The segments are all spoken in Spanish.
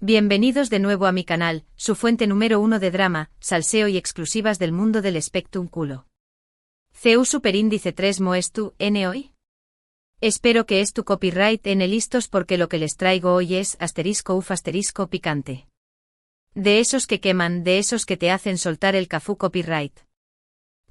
Bienvenidos de nuevo a mi canal, su fuente número 1 de drama, salseo y exclusivas del mundo del Spectrum culo. CU superíndice 3 mo es tu, N hoy. Espero que es tu copyright N listos porque lo que les traigo hoy es asterisco uf asterisco picante. De esos que queman, de esos que te hacen soltar el cafú copyright.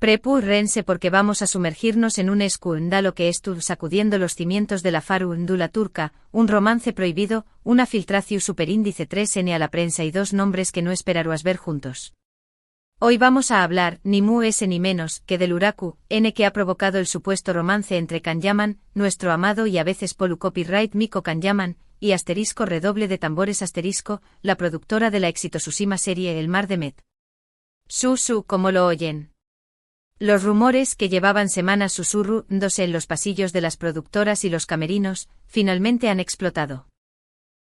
Prepúrense porque vamos a sumergirnos en un escándalo que es tu sacudiendo los cimientos de la farándula turca, un romance prohibido, una filtración superíndice 3N a la prensa y dos nombres que no esperarías ver juntos. Hoy vamos a hablar, ni mu es ni menos, que del Uraku, N que ha provocado el supuesto romance entre Kanyaman, nuestro amado y a veces polu copyright Miko Kanyaman, y asterisco redoble de tambores asterisco, la productora de la exitosísima serie El Mar de Met. Como lo oyen. Los rumores que llevaban semanas susurrándose en los pasillos de las productoras y los camerinos, finalmente han explotado.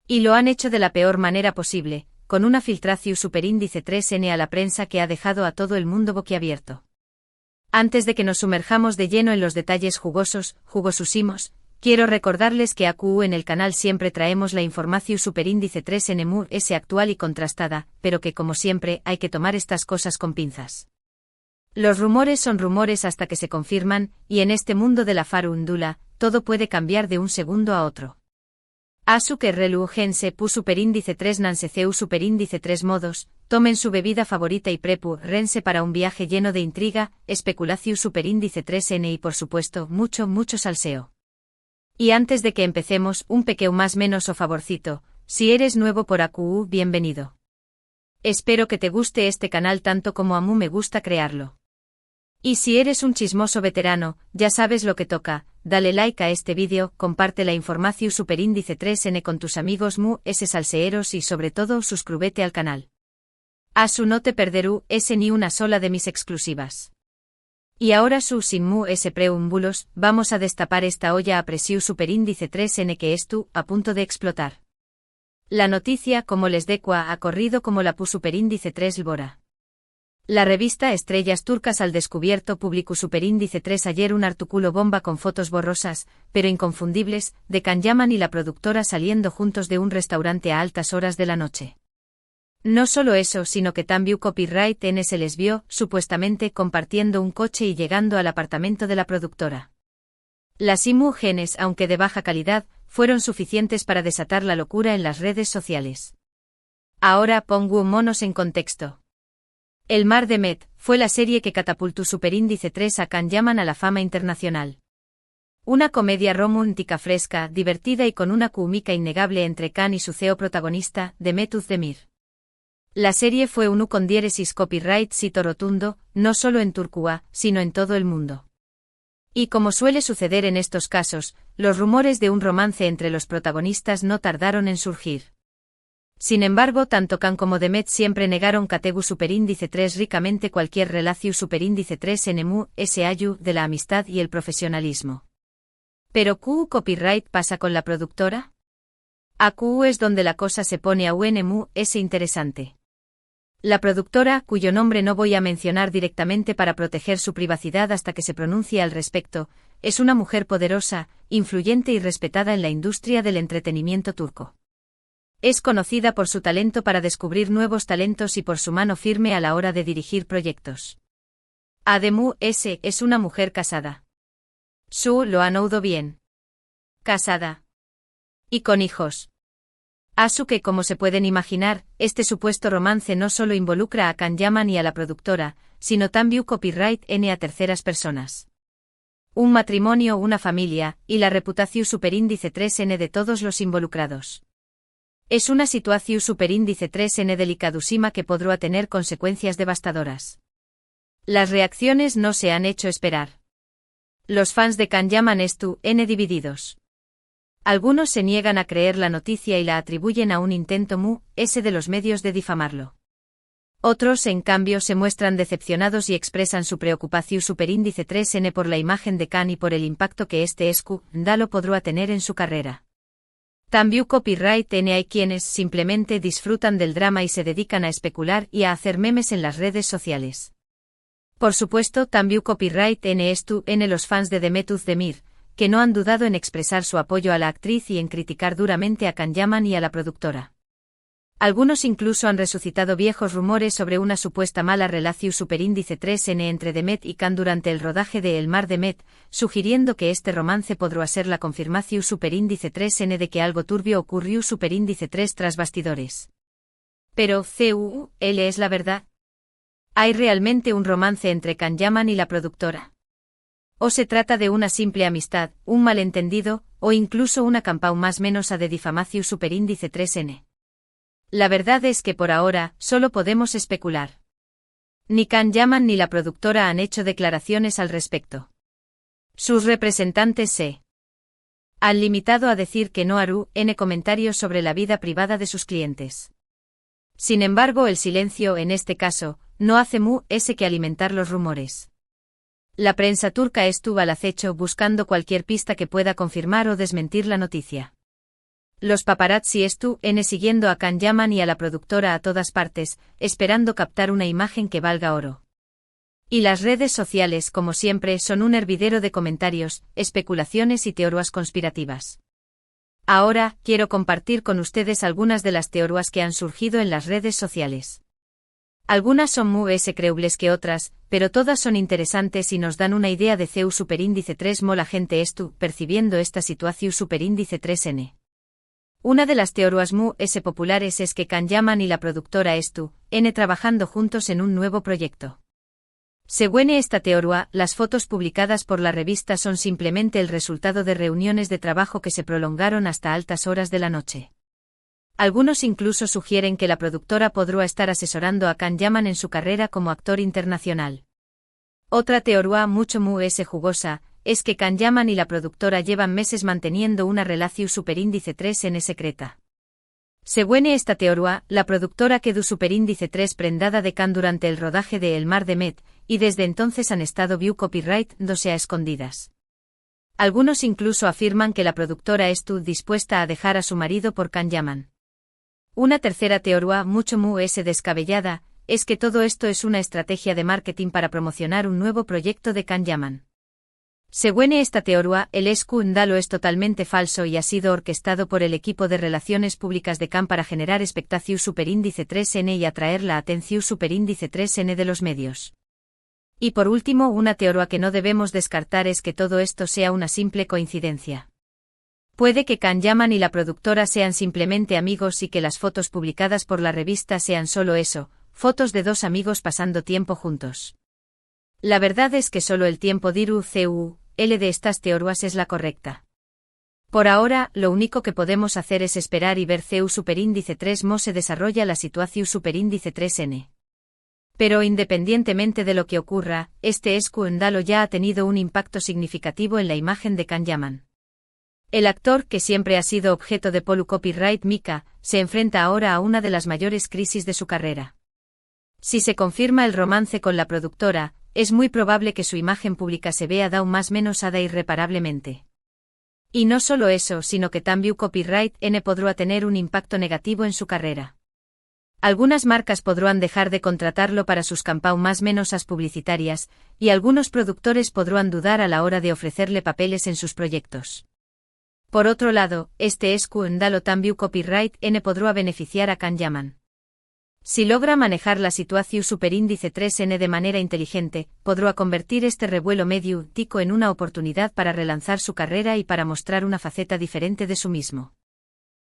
Y lo han hecho de la peor manera posible, con una filtración superíndice 3N a la prensa que ha dejado a todo el mundo boquiabierto. Antes de que nos sumerjamos de lleno en los detalles jugosísimos, quiero recordarles que AQU en el canal siempre traemos la información superíndice 3N mu es actual y contrastada, pero que como siempre hay que tomar estas cosas con pinzas. Los rumores son rumores hasta que se confirman, y en este mundo de la farándula, todo puede cambiar de un segundo a otro. Asuke relu gense pu superíndice 3 nanseceu superíndice 3 modos, tomen su bebida favorita y prepúrense para un viaje lleno de intriga, especulación superíndice 3N y por supuesto mucho salseo. Y antes de que empecemos, un pequeño más menos o favorcito, si eres nuevo por AQU, bienvenido. Espero que te guste este canal tanto como a mí me gusta crearlo. Y si eres un chismoso veterano, ya sabes lo que toca, dale like a este vídeo, comparte la información superíndice 3N con tus amigos mu ese salseeros y sobre todo suscríbete al canal. Asu no te perderú ese ni una sola de mis exclusivas. Y ahora sin mu ese preúmbulos, vamos a destapar esta olla a presión superíndice 3N que es a punto de explotar. La noticia como les decua ha corrido como la pu superíndice 3 Lbora. La revista Estrellas Turcas al Descubierto publicó superíndice 3 ayer un artículo bomba con fotos borrosas, pero inconfundibles, de Kanyaman y la productora saliendo juntos de un restaurante a altas horas de la noche. No solo eso, sino que también copyright N se les vio, supuestamente compartiendo un coche y llegando al apartamento de la productora. Las imágenes, aunque de baja calidad, fueron suficientes para desatar la locura en las redes sociales. Ahora pongo monos en contexto. El Mar de Met fue la serie que catapultó superíndice 3 a Kanyaman a la fama internacional. Una comedia romántica fresca, divertida y con una química innegable entre Kan y su CEO protagonista, Demet Özdemir. La serie fue un con diéresis copyright sito rotundo, no solo en Turquía, sino en todo el mundo. Y como suele suceder en estos casos, los rumores de un romance entre los protagonistas no tardaron en surgir. Sin embargo, tanto Kan como Demet siempre negaron categu superíndice 3 ricamente cualquier relación superíndice 3 en mu ese ayu de la amistad y el profesionalismo. ¿Pero Q copyright pasa con la productora? A Q es donde la cosa se pone a mu ese interesante. La productora, cuyo nombre no voy a mencionar directamente para proteger su privacidad hasta que se pronuncie al respecto, es una mujer poderosa, influyente y respetada en la industria del entretenimiento turco. Es conocida por su talento para descubrir nuevos talentos y por su mano firme a la hora de dirigir proyectos. Ademu S. es una mujer casada. Lo han oído bien. Casada. Y con hijos. Que como se pueden imaginar, este supuesto romance no solo involucra a Kanyaman y a la productora, sino también copyright N a terceras personas. Un matrimonio, una familia, y la reputación superíndice 3N de todos los involucrados. Es una situación superíndice 3N delicadísima que podrá tener consecuencias devastadoras. Las reacciones no se han hecho esperar. Los fans de Kanyaman N divididos. Algunos se niegan a creer la noticia y la atribuyen a un intento mu ese de los medios de difamarlo. Otros, en cambio, se muestran decepcionados y expresan su preocupación superíndice 3N por la imagen de Kan y por el impacto que este escándalo podrá tener en su carrera. También copyright N hay quienes simplemente disfrutan del drama y se dedican a especular y a hacer memes en las redes sociales. Por supuesto, también copyright N los fans de Demet Özdemir, que no han dudado en expresar su apoyo a la actriz y en criticar duramente a Kanyaman y a la productora. Algunos incluso han resucitado viejos rumores sobre una supuesta mala relación superíndice 3N entre Demet y Can durante el rodaje de El Mar de Met, sugiriendo que este romance podría ser la confirmación superíndice 3N de que algo turbio ocurrió superíndice 3 tras bastidores. Pero, ¿cuál es la verdad? ¿Hay realmente un romance entre Can Yaman y la productora? ¿O se trata de una simple amistad, un malentendido, o incluso una campau más menos a de difamación superíndice 3N? La verdad es que por ahora, solo podemos especular. Ni Can Yaman ni la productora han hecho declaraciones al respecto. Sus representantes se han limitado a decir que no harán comentarios sobre la vida privada de sus clientes. Sin embargo, el silencio, en este caso, no hace que alimentar los rumores. La prensa turca estuvo al acecho buscando cualquier pista que pueda confirmar o desmentir la noticia. Los paparazzi estuvieron siguiendo a Can Yaman y a la productora a todas partes, esperando captar una imagen que valga oro. Y las redes sociales, como siempre, son un hervidero de comentarios, especulaciones y teorías conspirativas. Ahora, quiero compartir con ustedes algunas de las teorías que han surgido en las redes sociales. Algunas son más creíbles que otras, pero todas son interesantes y nos dan una idea de CEU superíndice 3 mo la gente percibiendo esta situación superíndice 3N. Una de las teorías más populares es que Can Yaman y la productora trabajando juntos en un nuevo proyecto. Según esta teoría, las fotos publicadas por la revista son simplemente el resultado de reuniones de trabajo que se prolongaron hasta altas horas de la noche. Algunos incluso sugieren que la productora podría estar asesorando a Can Yaman en su carrera como actor internacional. Otra teoría mucho más jugosa es que Can Yaman y la productora llevan meses manteniendo una relación superíndice 3N secreta. Según esta teoría, la productora quedó superíndice 3 prendada de Can durante el rodaje de El Mar de Met, y desde entonces han estado view copyright dándose a escondidas. Algunos incluso afirman que la productora estuvo dispuesta a dejar a su marido por Can Yaman. Una tercera teoría mucho más descabellada es que todo esto es una estrategia de marketing para promocionar un nuevo proyecto de Can Yaman. Según esta teoría, el escándalo es totalmente falso y ha sido orquestado por el equipo de relaciones públicas de Can para generar expectación superíndice 3N y atraer la atención superíndice 3N de los medios. Y por último, una teoría que no debemos descartar es que todo esto sea una simple coincidencia. Puede que Can Yaman y la productora sean simplemente amigos y que las fotos publicadas por la revista sean solo eso, fotos de dos amigos pasando tiempo juntos. La verdad es que solo el tiempo dirá CUL de estas teorías es la correcta. Por ahora, lo único que podemos hacer es esperar y ver CEU superíndice 3 mo se desarrolla la situación superíndice 3N. Pero independientemente de lo que ocurra, este escándalo ya ha tenido un impacto significativo en la imagen de Can Yaman. El actor, que siempre ha sido objeto de copyright Mika, se enfrenta ahora a una de las mayores crisis de su carrera. Si se confirma el romance con la productora, es muy probable que su imagen pública se vea más menos irreparablemente. Y no solo eso, sino que también copyright podrá tener un impacto negativo en su carrera. Algunas marcas podrán dejar de contratarlo para sus campau más menos publicitarias, y algunos productores podrán dudar a la hora de ofrecerle papeles en sus proyectos. Por otro lado, este escándalo también copyright podrá beneficiar a Can Yaman. Si logra manejar la situación superíndice 3N de manera inteligente, podrá convertir este revuelo medio tico en una oportunidad para relanzar su carrera y para mostrar una faceta diferente de su mismo.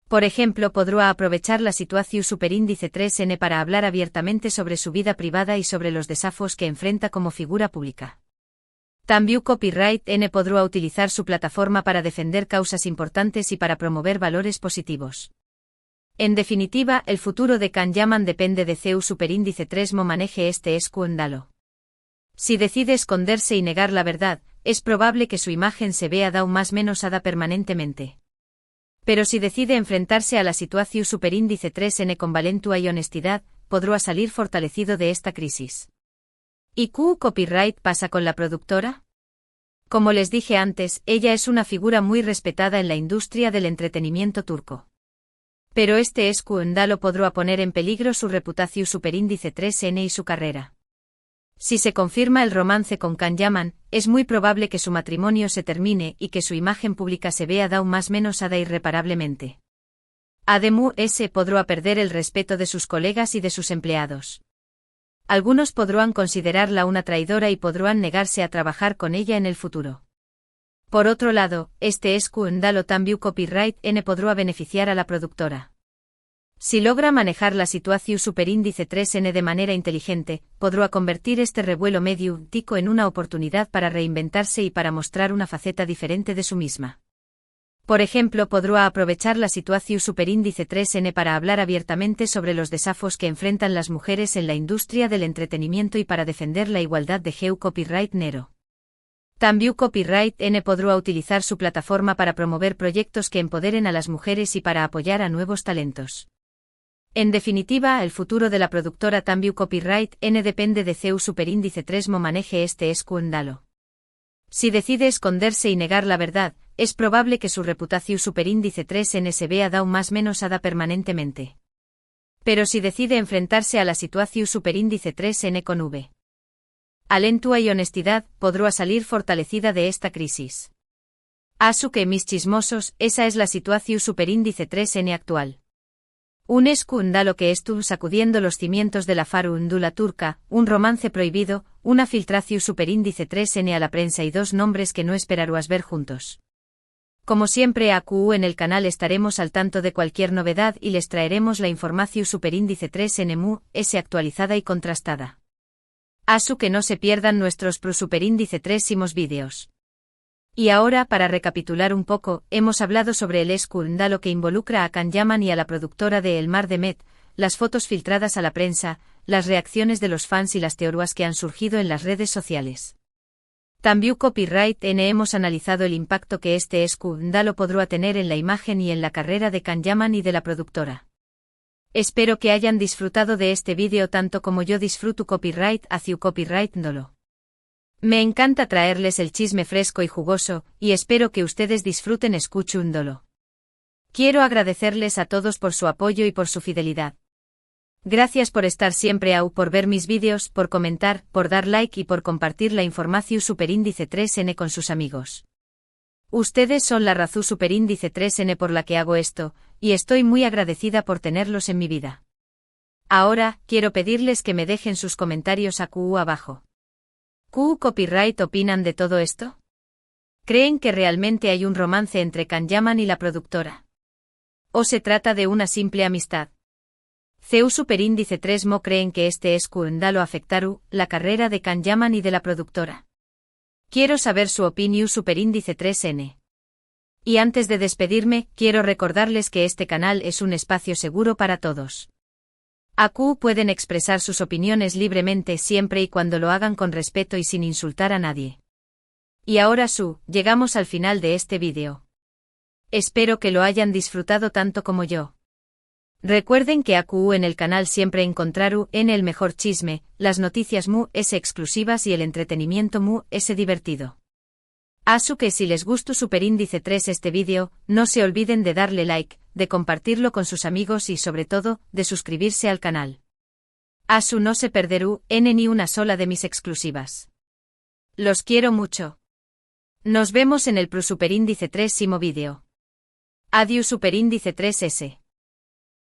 Por ejemplo, podrá aprovechar la situación superíndice 3N para hablar abiertamente sobre su vida privada y sobre los desafíos que enfrenta como figura pública. También copyright podrá utilizar su plataforma para defender causas importantes y para promover valores positivos. En definitiva, el futuro de Can Yaman depende de CEU superíndice 3 mo maneje este escándalo. Si decide esconderse y negar la verdad, es probable que su imagen se vea más menos permanentemente. Pero si decide enfrentarse a la situación superíndice 3N con valentía y honestidad, podrá salir fortalecido de esta crisis. ¿Y qué copyright pasa con la productora? Como les dije antes, ella es una figura muy respetada en la industria del entretenimiento turco. Pero este escándalo podrá poner en peligro su reputación superíndice 3N y su carrera. Si se confirma el romance con Can Yaman, es muy probable que su matrimonio se termine y que su imagen pública se vea más menos irreparablemente. Además, podrá perder el respeto de sus colegas y de sus empleados. Algunos podrán considerarla una traidora y podrán negarse a trabajar con ella en el futuro. Por otro lado, este escándalo también copyright N podrá beneficiar a la productora. Si logra manejar la situación superíndice 3N de manera inteligente, podrá convertir este revuelo mediático en una oportunidad para reinventarse y para mostrar una faceta diferente de su misma. Por ejemplo, podrá aprovechar la situación superíndice 3N para hablar abiertamente sobre los desafíos que enfrentan las mujeres en la industria del entretenimiento y para defender la igualdad de género. Copyright Nero. También Copyright N podrá utilizar su plataforma para promover proyectos que empoderen a las mujeres y para apoyar a nuevos talentos. En definitiva, el futuro de la productora también Copyright N depende de CEU superíndice 3 mo maneje este escándalo. Si decide esconderse y negar la verdad, es probable que su reputación superíndice 3N se vea aún más menosada permanentemente. Pero si decide enfrentarse a la situación superíndice 3N con V. Alentua y honestidad, podrá salir fortalecida de esta crisis. Asu que mis chismosos, esa es la situación superíndice 3N actual. Un escándalo que estuvo sacudiendo los cimientos de la farándula turca, un romance prohibido, una filtración superíndice 3N a la prensa y dos nombres que no esperarías ver juntos. Como siempre en el canal estaremos al tanto de cualquier novedad y les traeremos la información superíndice 3N mu, actualizada y contrastada. Asu que no se pierdan nuestros superíndice 3 vídeos. Y ahora, para recapitular un poco, hemos hablado sobre el escándalo que involucra a Can Yaman y a la productora de El Mar de Met, las fotos filtradas a la prensa, las reacciones de los fans y las teorías que han surgido en las redes sociales. También Copyright N hemos analizado el impacto que este escándalo podrá tener en la imagen y en la carrera de Can Yaman y de la productora. Espero que hayan disfrutado de este vídeo tanto como yo disfruto Copyright hacia Copyright Ndolo. Me encanta traerles el chisme fresco y jugoso, y espero que ustedes disfruten escuchándolo. Quiero agradecerles a todos por su apoyo y por su fidelidad. Gracias por estar siempre por ver mis vídeos, por comentar, por dar like y por compartir la información superíndice 3N con sus amigos. Ustedes son la razón superíndice 3N por la que hago esto, y estoy muy agradecida por tenerlos en mi vida. Ahora, quiero pedirles que me dejen sus comentarios abajo. ¿Qué copyright opinan de todo esto? ¿Creen que realmente hay un romance entre Can Yaman y la productora? ¿O se trata de una simple amistad? CEU superíndice 3 mo creen que este escándalo afectará la carrera de Can Yaman y de la productora. Quiero saber su opinión superíndice 3N. Y antes de despedirme, quiero recordarles que este canal es un espacio seguro para todos. Pueden expresar sus opiniones libremente siempre y cuando lo hagan con respeto y sin insultar a nadie. Y ahora llegamos al final de este vídeo. Espero que lo hayan disfrutado tanto como yo. Recuerden que en el canal siempre encontrarán el mejor chisme, las noticias exclusivas y el entretenimiento divertido. Que si les gustó superíndice 3 este vídeo, no se olviden de darle like, de compartirlo con sus amigos y sobre todo, de suscribirse al canal. No se perderá ni una sola de mis exclusivas. Los quiero mucho. Nos vemos en el superíndice 3 vídeo. Adiós superíndice 3S.